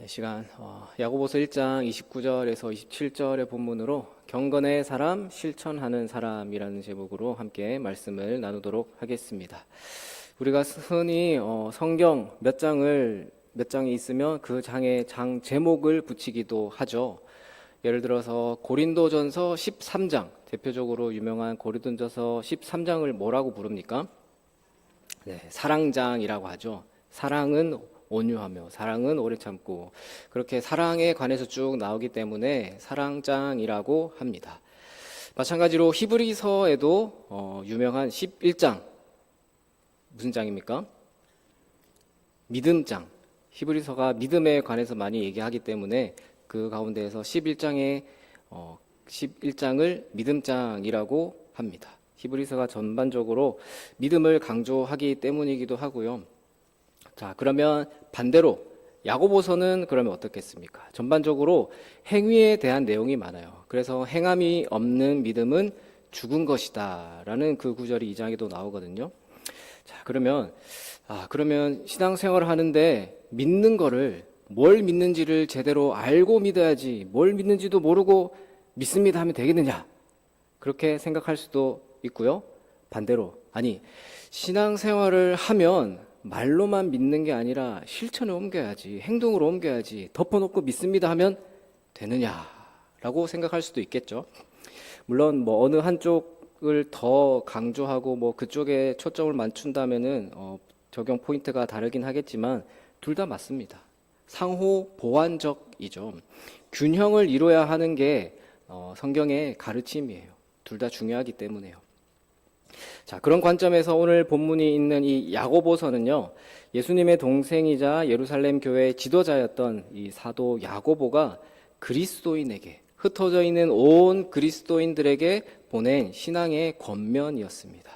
시간 야고보서 1장 29절에서 27절의 본문으로 경건의 사람, 실천하는 사람이라는 제목으로 함께 말씀을 나누도록 하겠습니다. 우리가 흔히 성경 몇 장이 있으면 그 장의 장 제목을 붙이기도 하죠. 예를 들어서 고린도전서 13장, 대표적으로 유명한 고린도전서 13장을 뭐라고 부릅니까? 네, 사랑장이라고 하죠. 사랑은 온유하며 사랑은 오래 참고, 그렇게 사랑에 관해서 쭉 나오기 때문에 사랑장이라고 합니다. 마찬가지로 히브리서에도 유명한 11장, 무슨 장입니까? 믿음장. 히브리서가 믿음에 관해서 많이 얘기하기 때문에 그 가운데에서 11장을 믿음장이라고 합니다. 히브리서가 전반적으로 믿음을 강조하기 때문이기도 하고요. 자, 그러면 반대로 야고보서는 그러면 어떻겠습니까? 전반적으로 행위에 대한 내용이 많아요. 그래서 행함이 없는 믿음은 죽은 것이다 라는 그 구절이 2장에도 나오거든요. 자, 그러면 신앙생활을 하는데 믿는 거를, 뭘 믿는지를 제대로 알고 믿어야지, 뭘 믿는지도 모르고 믿습니다 하면 되겠느냐, 그렇게 생각할 수도 있고요. 반대로, 아니, 신앙생활을 하면 말로만 믿는 게 아니라 실천에 옮겨야지, 행동으로 옮겨야지, 덮어놓고 믿습니다 하면 되느냐라고 생각할 수도 있겠죠. 물론 어느 한쪽을 더 강조하고 그쪽에 초점을 맞춘다면은 적용 포인트가 다르긴 하겠지만 둘 다 맞습니다. 상호 보완적이죠. 균형을 이루어야 하는 게 성경의 가르침이에요. 둘 다 중요하기 때문에요. 자, 그런 관점에서 오늘 본문이 있는 이 야고보서는요, 예수님의 동생이자 예루살렘 교회의 지도자였던 이 사도 야고보가 그리스도인에게, 흩어져 있는 온 그리스도인들에게 보낸 신앙의 권면이었습니다.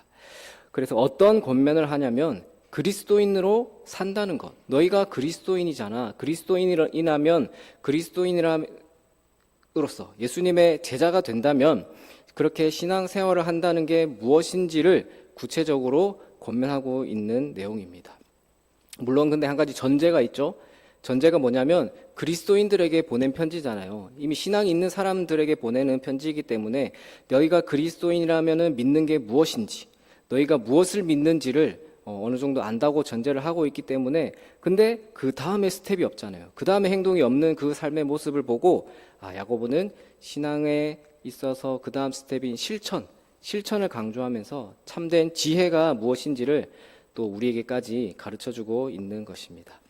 그래서 어떤 권면을 하냐면, 그리스도인으로 산다는 것. 너희가 그리스도인이잖아. 그리스도인이라면, 그리스도인으로서 예수님의 제자가 된다면 그렇게 신앙생활을 한다는 게 무엇인지를 구체적으로 권면하고 있는 내용입니다. 물론 근데 한 가지 전제가 있죠. 전제가 뭐냐면 그리스도인들에게 보낸 편지잖아요. 이미 신앙이 있는 사람들에게 보내는 편지이기 때문에 너희가 그리스도인이라면 믿는 게 무엇인지, 너희가 무엇을 믿는지를 어느 정도 안다고 전제를 하고 있기 때문에, 근데 그 다음에 스텝이 없잖아요. 그 다음에 행동이 없는 그 삶의 모습을 보고 야고보는 신앙에 있어서 그 다음 스텝인 실천을 강조하면서 참된 지혜가 무엇인지를 또 우리에게까지 가르쳐주고 있는 것입니다.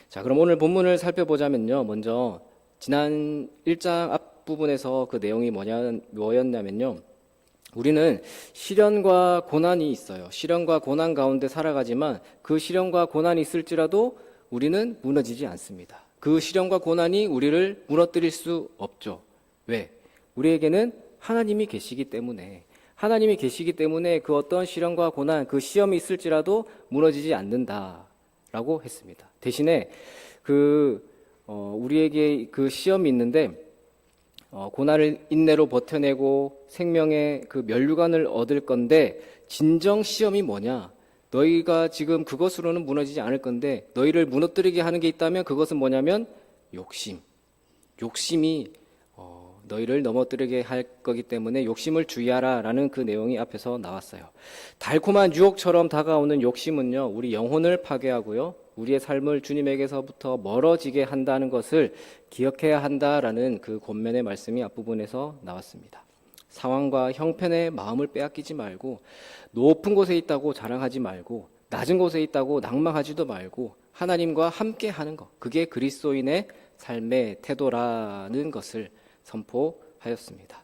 자, 그럼 오늘 본문을 살펴보자면요, 먼저 지난 1장 앞부분에서 그 내용이 뭐였냐면요, 우리는 시련과 고난이 있어요. 시련과 고난 가운데 살아가지만 그 시련과 고난이 있을지라도 우리는 무너지지 않습니다. 그 시련과 고난이 우리를 무너뜨릴 수 없죠. 왜? 우리에게는 하나님이 계시기 때문에, 그 어떤 시련과 고난, 그 시험이 있을지라도 무너지지 않는다라고 했습니다. 대신에 우리에게 그 시험이 있는데 고난을 인내로 버텨내고 생명의 그 면류관을 얻을 건데, 진정 시험이 뭐냐? 너희가 지금 그것으로는 무너지지 않을 건데 너희를 무너뜨리게 하는 게 있다면 그것은 뭐냐면 욕심이 너희를 넘어뜨리게 할 거기 때문에 욕심을 주의하라 라는 그 내용이 앞에서 나왔어요. 달콤한 유혹처럼 다가오는 욕심은요, 우리 영혼을 파괴하고요, 우리의 삶을 주님에게서부터 멀어지게 한다는 것을 기억해야 한다라는 그 권면의 말씀이 앞부분에서 나왔습니다. 상황과 형편에 마음을 빼앗기지 말고, 높은 곳에 있다고 자랑하지 말고, 낮은 곳에 있다고 낭망하지도 말고, 하나님과 함께 하는 것, 그게 그리스도인의 삶의 태도라는 것을 선포하였습니다.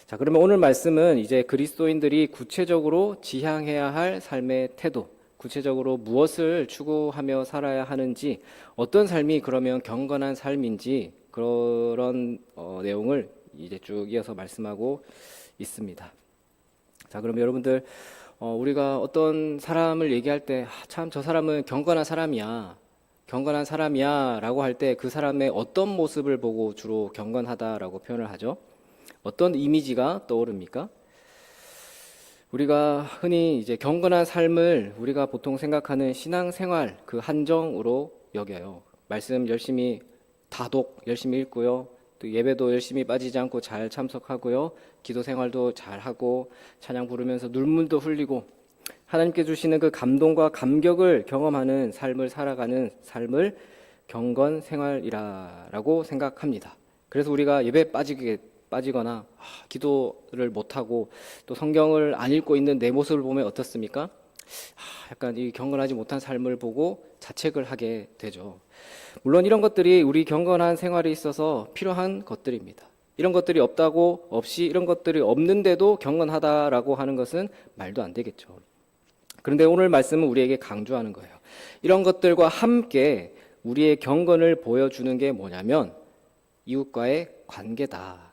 자, 그러면 오늘 말씀은 이제 그리스도인들이 구체적으로 지향해야 할 삶의 태도, 구체적으로 무엇을 추구하며 살아야 하는지, 어떤 삶이 그러면 경건한 삶인지, 그런 내용을 이제 쭉 이어서 말씀하고 있습니다. 자, 그럼 여러분들, 우리가 어떤 사람을 얘기할 때 참 저 사람은 경건한 사람이야 라고 할 때 그 사람의 어떤 모습을 보고 주로 경건하다라고 표현을 하죠? 어떤 이미지가 떠오릅니까? 우리가 흔히 이제 경건한 삶을 우리가 보통 생각하는 신앙생활 그 한정으로 여겨요. 말씀 열심히 다독 열심히 읽고요. 또 예배도 열심히 빠지지 않고 잘 참석하고요. 기도 생활도 잘 하고 찬양 부르면서 눈물도 흘리고 하나님께 주시는 그 감동과 감격을 경험하는 삶을 살아가는 삶을 경건 생활이라고 생각합니다. 그래서 우리가 예배 빠지거나 기도를 못하고 또 성경을 안 읽고 있는 내 모습을 보면 어떻습니까? 약간 이 경건하지 못한 삶을 보고 자책을 하게 되죠. 물론 이런 것들이 우리 경건한 생활에 있어서 필요한 것들입니다. 이런 것들이 이런 것들이 없는데도 경건하다라고 하는 것은 말도 안 되겠죠. 그런데 오늘 말씀은 우리에게 강조하는 거예요. 이런 것들과 함께 우리의 경건을 보여주는 게 뭐냐면 이웃과의 관계다.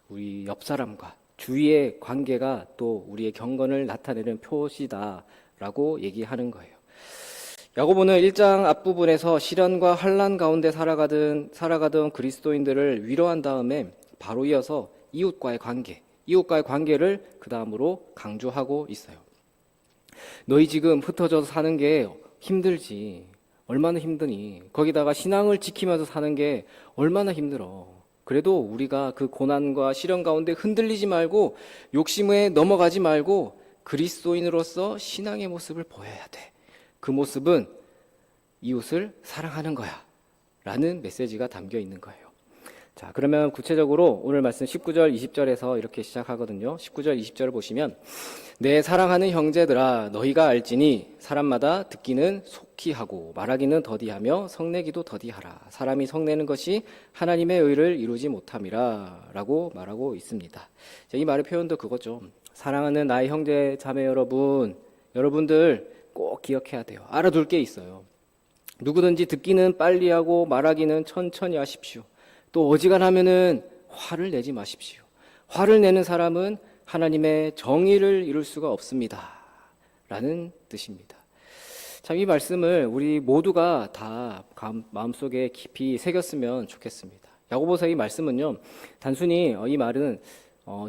우리 옆 사람과 주위의 관계가 또 우리의 경건을 나타내는 표시다라고 얘기하는 거예요. 야고보는 1장 앞부분에서 시련과 환난 가운데 살아가던 그리스도인들을 위로한 다음에 바로 이어서 이웃과의 관계를 그 다음으로 강조하고 있어요. 너희 지금 흩어져서 사는 게 힘들지. 얼마나 힘드니? 거기다가 신앙을 지키면서 사는 게 얼마나 힘들어. 그래도 우리가 그 고난과 시련 가운데 흔들리지 말고 욕심에 넘어가지 말고 그리스도인으로서 신앙의 모습을 보여야 돼. 그 모습은 이웃을 사랑하는 거야 라는 메시지가 담겨 있는 거예요. 자, 그러면 구체적으로 오늘 말씀 19절 20절에서 이렇게 시작하거든요. 19절 20절을 보시면 내 사랑하는 형제들아 너희가 알지니 사람마다 듣기는 속히 하고 말하기는 더디하며 성내기도 더디하라. 사람이 성내는 것이 하나님의 의를 이루지 못함이라 라고 말하고 있습니다. 이 말의 표현도 그거죠. 사랑하는 나의 형제 자매 여러분들 꼭 기억해야 돼요. 알아둘 게 있어요. 누구든지 듣기는 빨리 하고 말하기는 천천히 하십시오. 또 어지간하면은 화를 내지 마십시오. 화를 내는 사람은 하나님의 정의를 이룰 수가 없습니다. 라는 뜻입니다. 참, 이 말씀을 우리 모두가 다 마음속에 깊이 새겼으면 좋겠습니다. 야고보서 이 말씀은요, 단순히 이 말은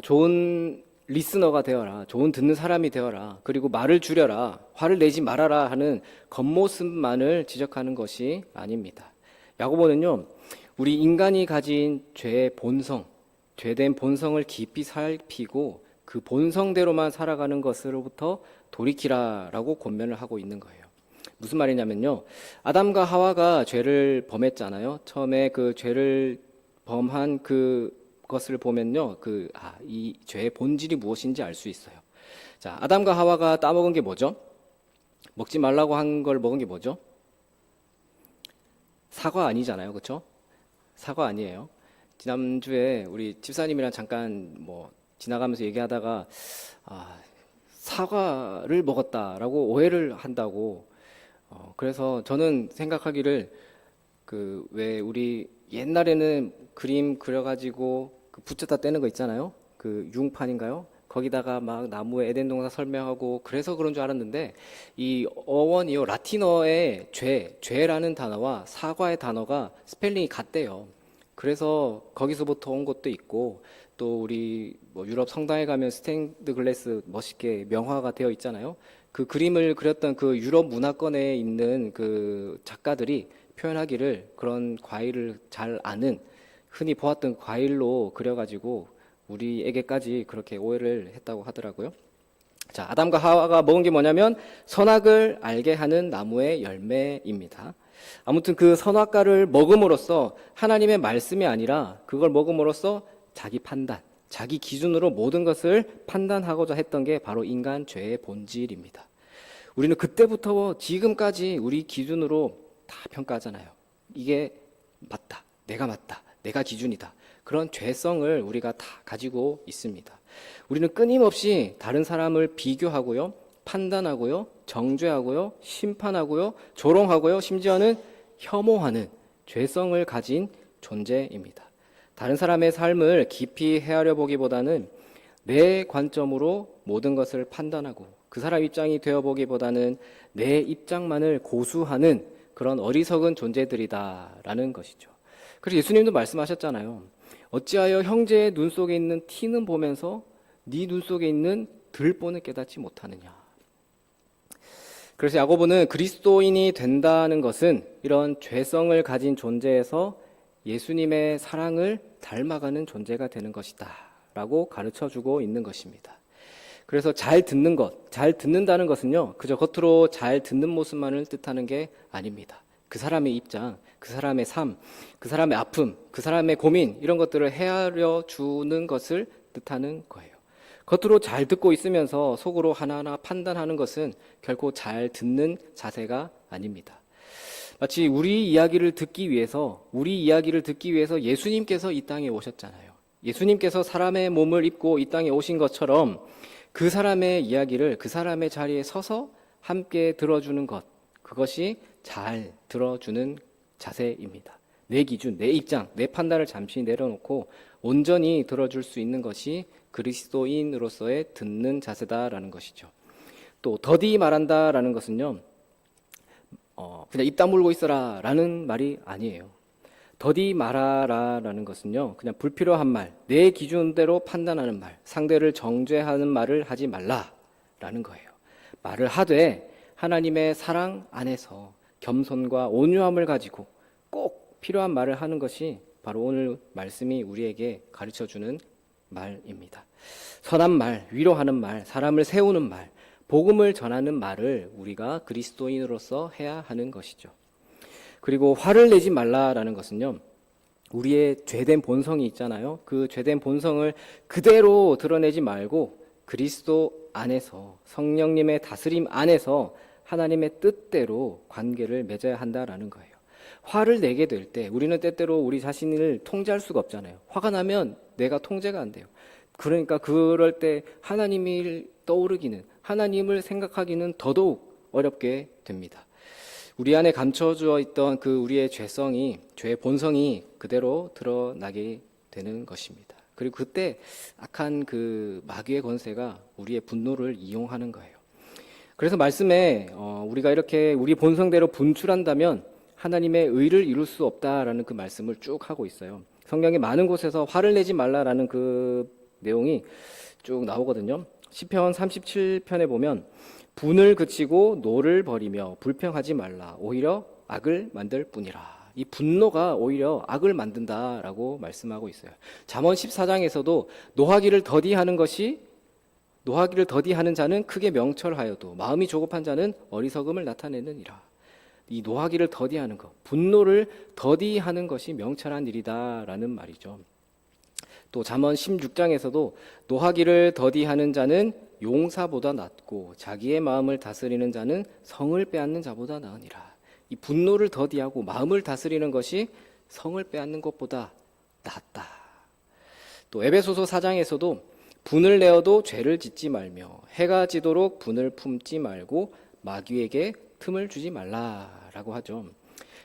좋은 리스너가 되어라, 좋은 듣는 사람이 되어라, 그리고 말을 줄여라, 화를 내지 말아라 하는 겉모습만을 지적하는 것이 아닙니다. 야고보는요, 우리 인간이 가진 죄의 본성, 죄된 본성을 깊이 살피고 그 본성대로만 살아가는 것으로부터 돌이키라라고 권면을 하고 있는 거예요. 무슨 말이냐면요, 아담과 하와가 죄를 범했잖아요. 처음에 그 죄를 범한 그것을 보면요, 이 죄의 본질이 무엇인지 알 수 있어요. 자, 아담과 하와가 따먹은 게 뭐죠? 먹지 말라고 한 걸 먹은 게 뭐죠? 사과 아니잖아요, 그렇죠? 사과 아니에요. 지난주에 우리 집사님이랑 잠깐 지나가면서 얘기하다가 사과를 먹었다라고 오해를 한다고. 그래서 저는 생각하기를 왜 우리 옛날에는 그림 그려가지고 붙였다 떼는 거 있잖아요. 그 융판인가요? 거기다가 막 나무에 에덴 동산 설명하고 그래서 그런 줄 알았는데 이 어원이요, 라틴어의 죄라는 단어와 사과의 단어가 스펠링이 같대요. 그래서 거기서부터 온 것도 있고, 또 우리 유럽 성당에 가면 스테인드 글래스 멋있게 명화가 되어 있잖아요. 그 그림을 그렸던 그 유럽 문화권에 있는 그 작가들이 표현하기를 그런 과일을 잘 아는, 흔히 보았던 과일로 그려가지고 우리에게까지 그렇게 오해를 했다고 하더라고요. 자, 아담과 하와가 먹은 게 뭐냐면 선악을 알게 하는 나무의 열매입니다. 아무튼 그 선악과를 먹음으로써 하나님의 말씀이 아니라 그걸 먹음으로써 자기 판단, 자기 기준으로 모든 것을 판단하고자 했던 게 바로 인간 죄의 본질입니다. 우리는 그때부터 지금까지 우리 기준으로 다 평가하잖아요. 이게 맞다, 내가 기준이다. 그런 죄성을 우리가 다 가지고 있습니다. 우리는 끊임없이 다른 사람을 비교하고요, 판단하고요, 정죄하고요, 심판하고요, 조롱하고요, 심지어는 혐오하는 죄성을 가진 존재입니다. 다른 사람의 삶을 깊이 헤아려 보기보다는 내 관점으로 모든 것을 판단하고 그 사람 입장이 되어 보기보다는 내 입장만을 고수하는 그런 어리석은 존재들이다라는 것이죠. 그래서 예수님도 말씀하셨잖아요. 어찌하여 형제의 눈 속에 있는 티는 보면서 네 눈 속에 있는 들보는 깨닫지 못하느냐. 그래서 야고보는 그리스도인이 된다는 것은 이런 죄성을 가진 존재에서 예수님의 사랑을 닮아가는 존재가 되는 것이다 라고 가르쳐주고 있는 것입니다. 그래서 잘 듣는 것, 잘 듣는다는 것은요, 그저 겉으로 잘 듣는 모습만을 뜻하는 게 아닙니다. 그 사람의 입장, 그 사람의 삶, 그 사람의 아픔, 그 사람의 고민, 이런 것들을 헤아려 주는 것을 뜻하는 거예요. 겉으로 잘 듣고 있으면서 속으로 하나하나 판단하는 것은 결코 잘 듣는 자세가 아닙니다. 마치 우리 이야기를 듣기 위해서 예수님께서 이 땅에 오셨잖아요. 예수님께서 사람의 몸을 입고 이 땅에 오신 것처럼 그 사람의 이야기를 그 사람의 자리에 서서 함께 들어주는 것, 그것이 잘 들어주는 자세입니다. 내 기준, 내 입장, 내 판단을 잠시 내려놓고 온전히 들어줄 수 있는 것이 그리스도인으로서의 듣는 자세다라는 것이죠. 또 더디 말한다라는 것은요, 그냥 입 다물고 있어라 라는 말이 아니에요. 더디 말하라 라는 것은요, 그냥 불필요한 말, 내 기준대로 판단하는 말, 상대를 정죄하는 말을 하지 말라 라는 거예요. 말을 하되 하나님의 사랑 안에서 겸손과 온유함을 가지고 꼭 필요한 말을 하는 것이 바로 오늘 말씀이 우리에게 가르쳐주는 말입니다. 선한 말, 위로하는 말, 사람을 세우는 말, 복음을 전하는 말을 우리가 그리스도인으로서 해야 하는 것이죠. 그리고 화를 내지 말라라는 것은요, 우리의 죄된 본성이 있잖아요. 그 죄된 본성을 그대로 드러내지 말고 그리스도 안에서, 성령님의 다스림 안에서 하나님의 뜻대로 관계를 맺어야 한다라는 거예요. 화를 내게 될 때 우리는 때때로 우리 자신을 통제할 수가 없잖아요. 화가 나면 내가 통제가 안 돼요. 그러니까 그럴 때 하나님을 떠오르기는, 하나님을 생각하기는 더더욱 어렵게 됩니다. 우리 안에 감춰져 있던 그 우리의 죄의 본성이 그대로 드러나게 되는 것입니다. 그리고 그때 악한 그 마귀의 권세가 우리의 분노를 이용하는 거예요. 그래서 말씀에 우리가 이렇게 우리 본성대로 분출한다면 하나님의 의를 이룰 수 없다라는 그 말씀을 쭉 하고 있어요. 성경의 많은 곳에서 화를 내지 말라라는 그 내용이 쭉 나오거든요. 시편 37편에 보면 분을 그치고 노를 버리며 불평하지 말라. 오히려 악을 만들 뿐이라. 이 분노가 오히려 악을 만든다라고 말씀하고 있어요. 잠언 14장에서도 노하기를 더디하는 자는 크게 명철하여도 마음이 조급한 자는 어리석음을 나타내느니라. 이 노하기를 더디하는 것, 분노를 더디하는 것이 명철한 일이다라는 말이죠. 또 잠언 16장에서도 노하기를 더디하는 자는 용사보다 낫고 자기의 마음을 다스리는 자는 성을 빼앗는 자보다 나으니라. 이 분노를 더디하고 마음을 다스리는 것이 성을 빼앗는 것보다 낫다. 또 에베소서 4장에서도 분을 내어도 죄를 짓지 말며 해가 지도록 분을 품지 말고 마귀에게 틈을 주지 말라라고 하죠.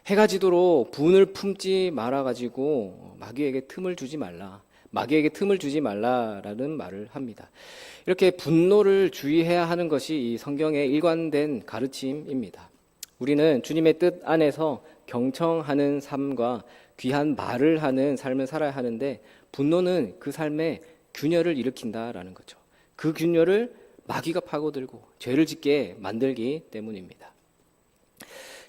해가 지도록 분을 품지 말아가지고 마귀에게 틈을 주지 말라라는 말을 합니다. 이렇게 분노를 주의해야 하는 것이 이 성경의 일관된 가르침입니다. 우리는 주님의 뜻 안에서 경청하는 삶과 귀한 말을 하는 삶을 살아야 하는데 분노는 그 삶에 균열을 일으킨다라는 거죠. 그 균열을 마귀가 파고들고 죄를 짓게 만들기 때문입니다.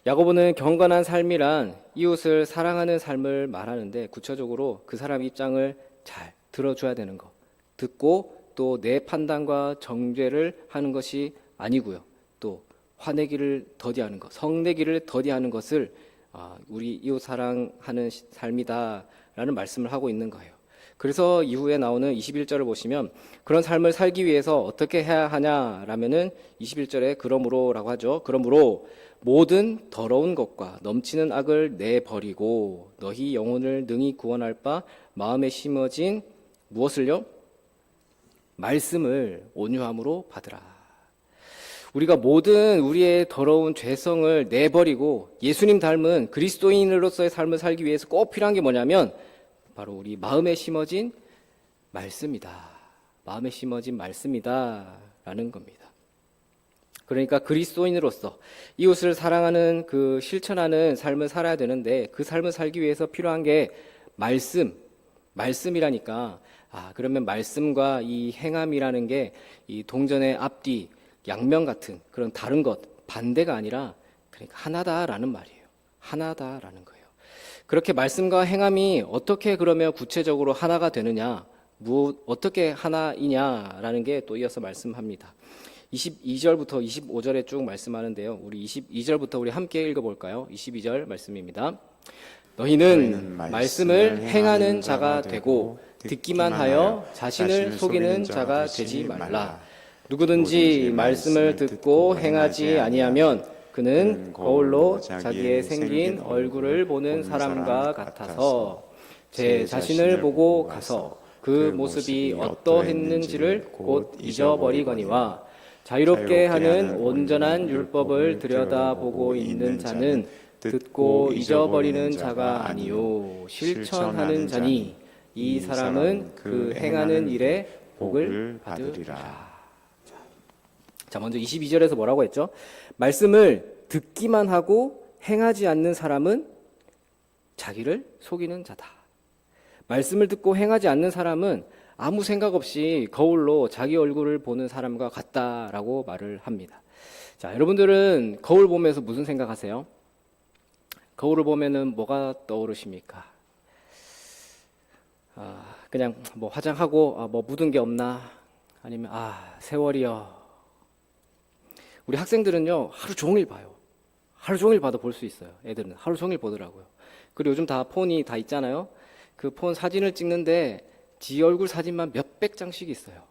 야고보는 경건한 삶이란 이웃을 사랑하는 삶을 말하는데 구체적으로 그 사람 입장을 잘 들어줘야 되는 것, 듣고 또 내 판단과 정죄를 하는 것이 아니고요. 또 화내기를 더디하는 것, 성내기를 더디하는 것을 우리 이웃 사랑하는 삶이다라는 말씀을 하고 있는 거예요. 그래서 이후에 나오는 21절을 보시면 그런 삶을 살기 위해서 어떻게 해야 하냐라면은 21절에 그러므로라고 하죠. 그러므로 모든 더러운 것과 넘치는 악을 내버리고 너희 영혼을 능히 구원할 바 마음에 심어진 무엇을요? 말씀을 온유함으로 받으라. 우리가 모든 우리의 더러운 죄성을 내버리고 예수님 닮은 그리스도인으로서의 삶을 살기 위해서 꼭 필요한 게 뭐냐면 바로 우리 마음에 심어진 말씀이다. 마음에 심어진 말씀이다라는 겁니다. 그러니까 그리스도인으로서 이웃을 사랑하는 그 실천하는 삶을 살아야 되는데 그 삶을 살기 위해서 필요한 게 말씀이라니까 그러면 말씀과 이 행함이라는 게 이 동전의 앞뒤, 양면 같은 그런 다른 것, 반대가 아니라 그러니까 하나다라는 말이에요. 하나다라는 거예요. 그렇게 말씀과 행함이 어떻게 그러면 구체적으로 하나가 되느냐, 어떻게 하나이냐라는 게 또 이어서 말씀합니다. 22절부터 25절에 쭉 말씀하는데요. 우리 22절부터 우리 함께 읽어볼까요? 22절 말씀입니다. 너희는 말씀을 행하는 자가 되고 듣기만 하여 자신을 속이는 자가 되지 말라. 누구든지 말씀을 듣고 행하지 아니하면 그는 거울로 자기의 생긴 얼굴을 보는 사람과 같아서 제 자신을 보고 가서 그 모습이 어떠했는지를 곧 잊어버리거니와 자유롭게 하는 온전한 율법을 들여다보고 있는 자는 듣고 잊어버리는 자가 아니요 실천하는 자니 이 사람은 그 행하는 일에 복을 받으리라. 자, 먼저 22절에서 뭐라고 했죠? 말씀을 듣기만 하고 행하지 않는 사람은 자기를 속이는 자다. 말씀을 듣고 행하지 않는 사람은 아무 생각 없이 거울로 자기 얼굴을 보는 사람과 같다라고 말을 합니다. 자, 여러분들은 거울 보면서 무슨 생각하세요? 거울을 보면은 뭐가 떠오르십니까? 그냥 뭐 화장하고 뭐 묻은 게 없나? 아니면 세월이요. 우리 학생들은요 하루 종일 봐요. 하루 종일 봐도 볼 수 있어요. 애들은 하루 종일 보더라고요. 그리고 요즘 다 폰이 다 있잖아요. 그 폰 사진을 찍는데 지 얼굴 사진만 몇백 장씩 있어요.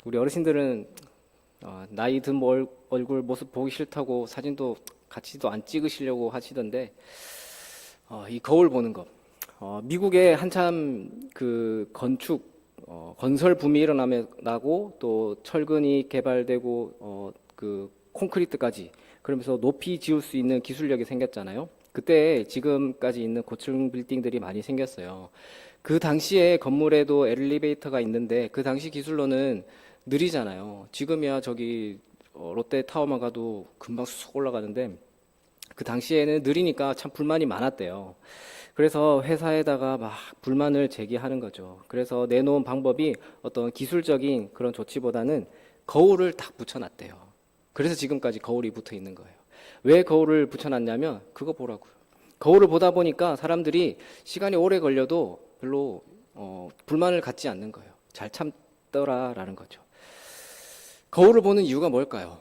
우리 어르신들은 나이 든 얼굴 모습 보기 싫다고 사진도 같이도 안 찍으시려고 하시던데 이 거울 보는 거 미국에 한참 그 건설 붐이 일어나고 또 철근이 개발되고 그 콘크리트까지 그러면서 높이 지을 수 있는 기술력이 생겼잖아요. 그때 지금까지 있는 고층 빌딩들이 많이 생겼어요. 그 당시에 건물에도 엘리베이터가 있는데 그 당시 기술로는 느리잖아요. 지금이야 저기 롯데타워만 가도 금방 쑥 올라가는데 그 당시에는 느리니까 참 불만이 많았대요. 그래서 회사에다가 막 불만을 제기하는 거죠. 그래서 내놓은 방법이 어떤 기술적인 그런 조치보다는 거울을 딱 붙여놨대요. 그래서 지금까지 거울이 붙어 있는 거예요. 왜 거울을 붙여놨냐면 그거 보라고요. 거울을 보다 보니까 사람들이 시간이 오래 걸려도 별로 불만을 갖지 않는 거예요. 잘 참더라라는 거죠. 거울을 보는 이유가 뭘까요?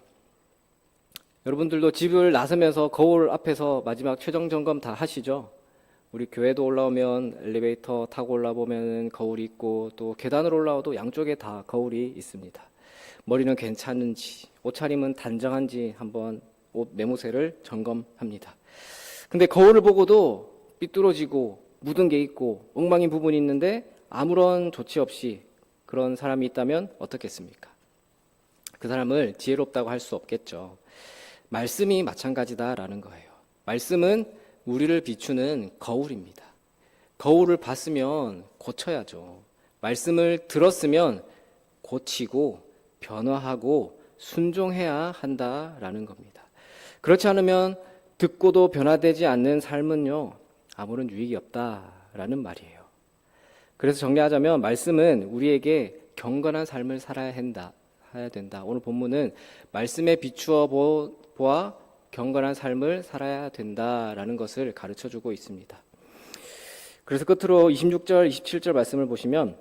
여러분들도 집을 나서면서 거울 앞에서 마지막 최종 점검 다 하시죠? 우리 교회도 올라오면 엘리베이터 타고 올라보면 거울이 있고 또 계단으로 올라와도 양쪽에 다 거울이 있습니다. 머리는 괜찮은지 옷차림은 단정한지 한번 옷 매무새를 점검합니다. 근데 거울을 보고도 삐뚤어지고 묻은 게 있고 엉망인 부분이 있는데 아무런 조치 없이 그런 사람이 있다면 어떻겠습니까? 그 사람을 지혜롭다고 할 수 없겠죠. 말씀이 마찬가지다라는 거예요. 말씀은 우리를 비추는 거울입니다. 거울을 봤으면 고쳐야죠. 말씀을 들었으면 고치고 변화하고 순종해야 한다라는 겁니다. 그렇지 않으면 듣고도 변화되지 않는 삶은요 아무런 유익이 없다라는 말이에요. 그래서 정리하자면 말씀은 우리에게 경건한 삶을 살아야 된다. 오늘 본문은 말씀에 비추어 보아 경건한 삶을 살아야 된다라는 것을 가르쳐주고 있습니다. 그래서 끝으로 26절, 27절 말씀을 보시면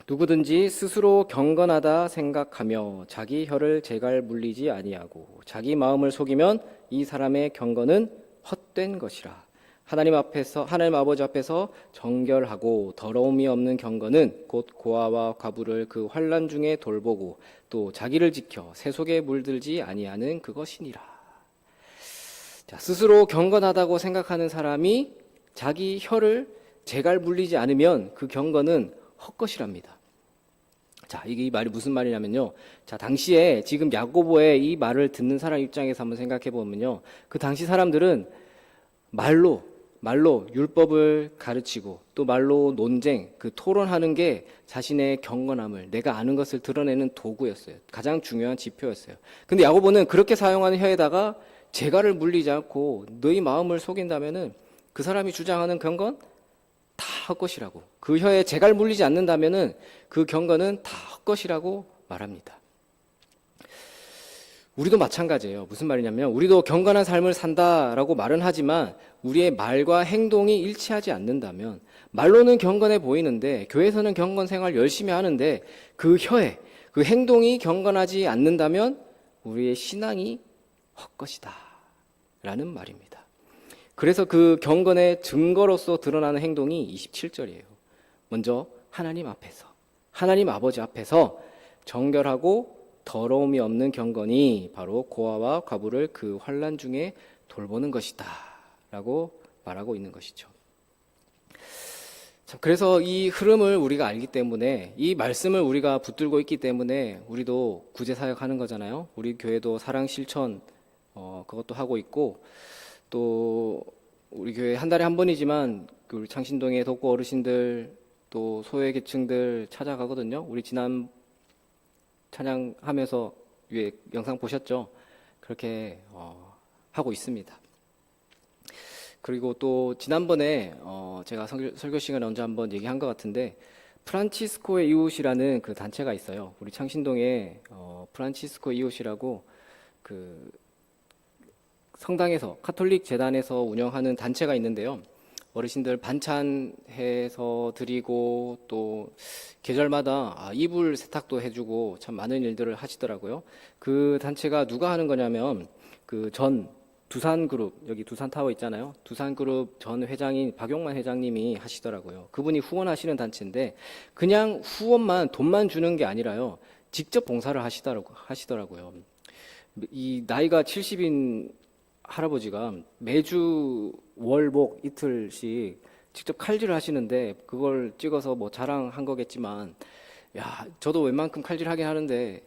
누구든지 스스로 경건하다 생각하며 자기 혀를 제갈 물리지 아니하고 자기 마음을 속이면 이 사람의 경건은 헛된 것이라. 하나님 아버지 앞에서 정결하고 더러움이 없는 경건은 곧 고아와 과부를 그 환난 중에 돌보고 또 자기를 지켜 새 속에 물들지 아니하는 그것이니라. 자, 스스로 경건하다고 생각하는 사람이 자기 혀를 제갈 물리지 않으면 그 경건은 헛것이랍니다. 자, 이게 이 말이 무슨 말이냐면요. 자, 당시에 지금 야고보의 이 말을 듣는 사람 입장에서 한번 생각해 보면요. 그 당시 사람들은 말로 율법을 가르치고 또 말로 논쟁, 그 토론하는 게 자신의 경건함을, 내가 아는 것을 드러내는 도구였어요. 가장 중요한 지표였어요. 근데 야고보는 그렇게 사용하는 혀에다가 재갈을 물리지 않고 너희 마음을 속인다면은 그 사람이 주장하는 경건 다 헛것이라고. 그 혀에 재갈 물리지 않는다면은 그 경건은 다 헛것이라고 말합니다. 우리도 마찬가지예요. 무슨 말이냐면 우리도 경건한 삶을 산다라고 말은 하지만 우리의 말과 행동이 일치하지 않는다면, 말로는 경건해 보이는데 교회에서는 경건 생활 열심히 하는데 그 혀에 그 행동이 경건하지 않는다면 우리의 신앙이 헛것이다 라는 말입니다. 그래서 그 경건의 증거로서 드러나는 행동이 27절이에요. 먼저 하나님 앞에서, 하나님 아버지 앞에서 정결하고 더러움이 없는 경건이 바로 고아와 과부를 그 환난 중에 돌보는 것이다 라고 말하고 있는 것이죠. 그래서 이 흐름을 우리가 알기 때문에, 이 말씀을 우리가 붙들고 있기 때문에 우리도 구제사역하는 거잖아요. 우리 교회도 사랑 실천 그것도 하고 있고, 또 우리 교회 한 달에 한 번이지만 우리 창신동의 독거 어르신들 또 소외계층들 찾아가거든요. 우리 지난 찬양하면서 위에 영상 보셨죠? 그렇게 하고 있습니다. 그리고 또 지난번에 제가 설교 시간에 언제 한번 얘기한 것 같은데, 프란치스코의 이웃이라는 그 단체가 있어요. 우리 창신동에 프란치스코 이웃이라고 그 성당에서, 카톨릭 재단에서 운영하는 단체가 있는데요. 어르신들 반찬해서 드리고 또 계절마다 이불 세탁도 해주고 참 많은 일들을 하시더라고요. 그 단체가 누가 하는 거냐면 그 전 두산그룹, 여기 두산타워 있잖아요. 두산그룹 전 회장인 박용만 회장님이 하시더라고요. 그분이 후원하시는 단체인데 그냥 후원만, 돈만 주는 게 아니라요, 직접 봉사를 하시더라고요. 이 나이가 70인 할아버지가 매주 월목 이틀씩 직접 칼질을 하시는데, 그걸 찍어서 뭐 자랑한 거겠지만, 야, 저도 웬만큼 칼질하긴 하는데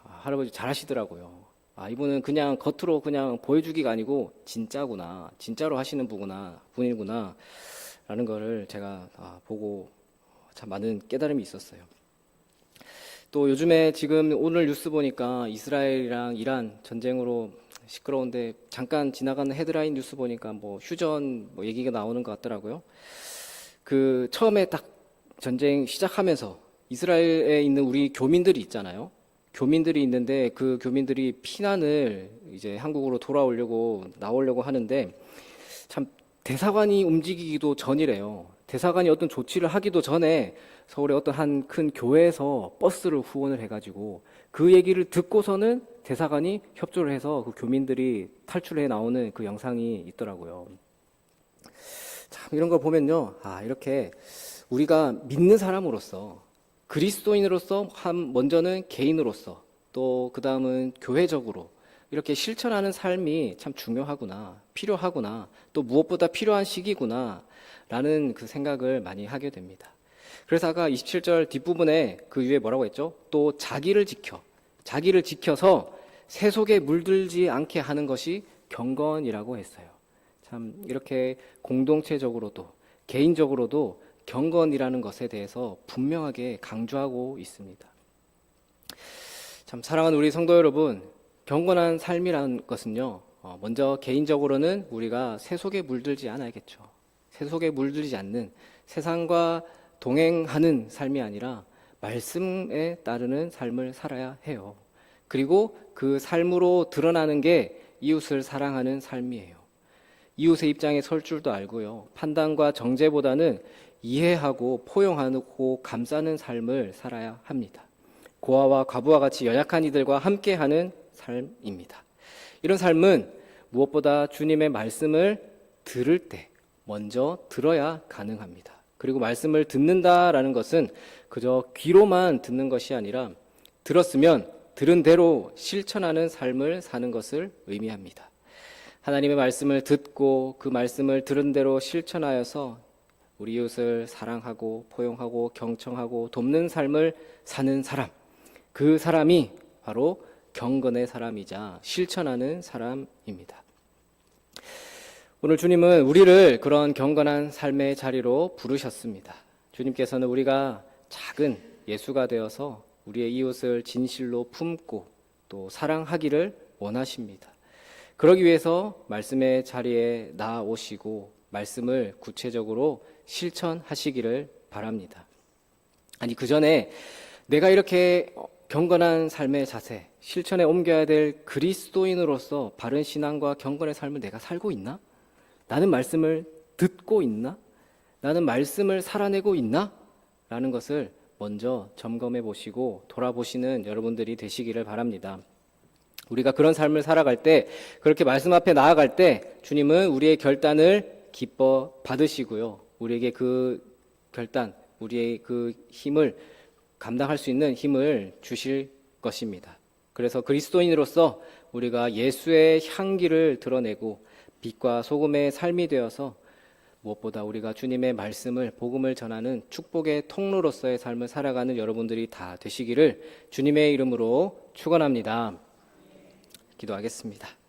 할아버지 잘하시더라고요. 이분은 그냥 겉으로 그냥 보여주기가 아니고 진짜구나, 진짜로 하시는 분이구나 라는 거를 제가 보고 참 많은 깨달음이 있었어요. 또 요즘에 지금 오늘 뉴스 보니까 이스라엘이랑 이란 전쟁으로 시끄러운데, 잠깐 지나가는 헤드라인 뉴스 보니까 뭐 휴전 뭐 얘기가 나오는 것 같더라고요. 그 처음에 딱 전쟁 시작하면서 이스라엘에 있는 우리 교민들이 있잖아요. 교민들이 있는데 그 교민들이 피난을 이제 한국으로 나오려고 하는데, 참 대사관이 움직이기도 전이래요. 대사관이 어떤 조치를 하기도 전에 서울의 어떤 한 큰 교회에서 버스를 후원을 해가지고 그 얘기를 듣고서는 대사관이 협조를 해서 그 교민들이 탈출해 나오는 그 영상이 있더라고요. 참 이런 걸 보면요, 이렇게 우리가 믿는 사람으로서, 그리스도인으로서 먼저는 개인으로서, 또 그 다음은 교회적으로 이렇게 실천하는 삶이 참 중요하구나, 필요하구나, 또 무엇보다 필요한 시기구나 라는 그 생각을 많이 하게 됩니다. 그래서 아까 27절 뒷부분에 그 위에 뭐라고 했죠? 또 자기를 지켜서 세속에 물들지 않게 하는 것이 경건이라고 했어요. 참 이렇게 공동체적으로도 개인적으로도 경건이라는 것에 대해서 분명하게 강조하고 있습니다. 참 사랑하는 우리 성도 여러분, 경건한 삶이라는 것은요, 먼저 개인적으로는 우리가 세속에 물들지 않아야겠죠. 세속에 물들지 않는, 세상과 동행하는 삶이 아니라 말씀에 따르는 삶을 살아야 해요. 그리고 그 삶으로 드러나는 게 이웃을 사랑하는 삶이에요. 이웃의 입장에 설 줄도 알고요, 판단과 정죄보다는 이해하고 포용하고 감싸는 삶을 살아야 합니다. 고아와 과부와 같이 연약한 이들과 함께하는 삶입니다. 이런 삶은 무엇보다 주님의 말씀을 들을 때 먼저 들어야 가능합니다. 그리고 말씀을 듣는다라는 것은 그저 귀로만 듣는 것이 아니라 들었으면 들은 대로 실천하는 삶을 사는 것을 의미합니다. 하나님의 말씀을 듣고 그 말씀을 들은 대로 실천하여서 우리 이웃을 사랑하고 포용하고 경청하고 돕는 삶을 사는 사람, 그 사람이 바로 경건의 사람이자 실천하는 사람입니다. 오늘 주님은 우리를 그런 경건한 삶의 자리로 부르셨습니다. 주님께서는 우리가 작은 예수가 되어서 우리의 이웃을 진실로 품고 또 사랑하기를 원하십니다. 그러기 위해서 말씀의 자리에 나아오시고 말씀을 구체적으로 실천하시기를 바랍니다. 그 전에 내가 이렇게 경건한 삶의 자세, 실천에 옮겨야 될 그리스도인으로서 바른 신앙과 경건의 삶을 내가 살고 있나? 나는 말씀을 듣고 있나? 나는 말씀을 살아내고 있나? 라는 것을 먼저 점검해 보시고 돌아보시는 여러분들이 되시기를 바랍니다. 우리가 그런 삶을 살아갈 때, 그렇게 말씀 앞에 나아갈 때 주님은 우리의 결단을 기뻐 받으시고요. 우리에게 그 결단, 우리의 그 힘을 감당할 수 있는 힘을 주실 것입니다. 그래서 그리스도인으로서 우리가 예수의 향기를 드러내고 빛과 소금의 삶이 되어서 무엇보다 우리가 주님의 말씀을, 복음을 전하는 축복의 통로로서의 삶을 살아가는 여러분들이 다 되시기를 주님의 이름으로 축원합니다. 기도하겠습니다.